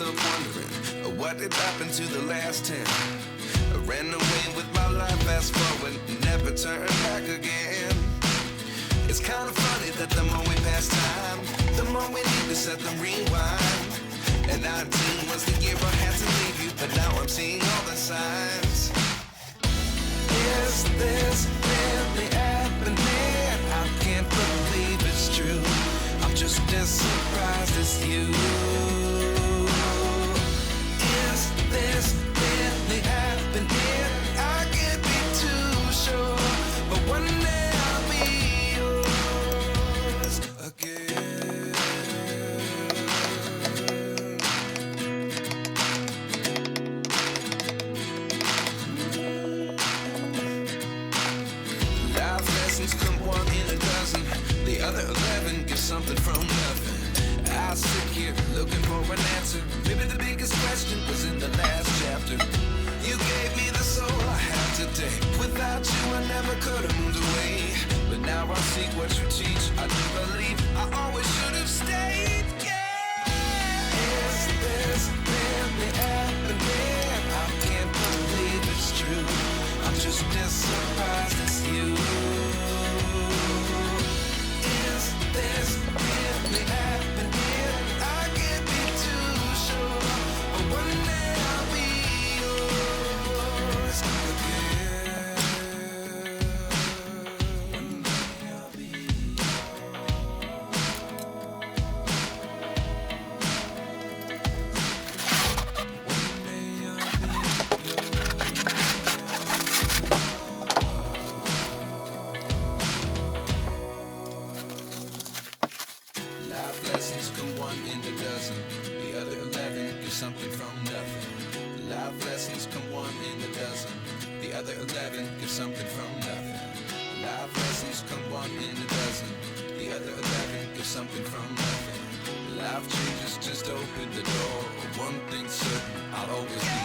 myself wondering, what did happen to the last 10? I ran away with my life, fast forward, never turn back again. It's kind of funny that the more we pass time, the more we need to set them rewind. And 19 was the year I had to leave you, but now I'm seeing all the signs. Is this really happening? I can't believe it's true. I'm just as surprised as you. Is this really happening? I can't be too sure, but one day I'll be yours again. Life lessons come one in a dozen. The other 11 give something from nothing. I sit here looking for an answer. Maybe the biggest question was in the last chapter. You gave me the soul I have today. Without you I never could have moved away. But now I see what you teach. I do believe I always should have stayed. Yeah. Is this really happening? I can't believe it's true. I'm just as surprised as you. Is this really happening? I can't be too sure, but one day I'll be yours again. One day I'll be Life lessons come one in a dozen. The other 11 give something from nothing. Life lessons come one in a dozen. The other 11 give something from nothing. Life lessons come one in a dozen. The other 11 give something from nothing. Life changes just open the door. One thing's certain, I'll always be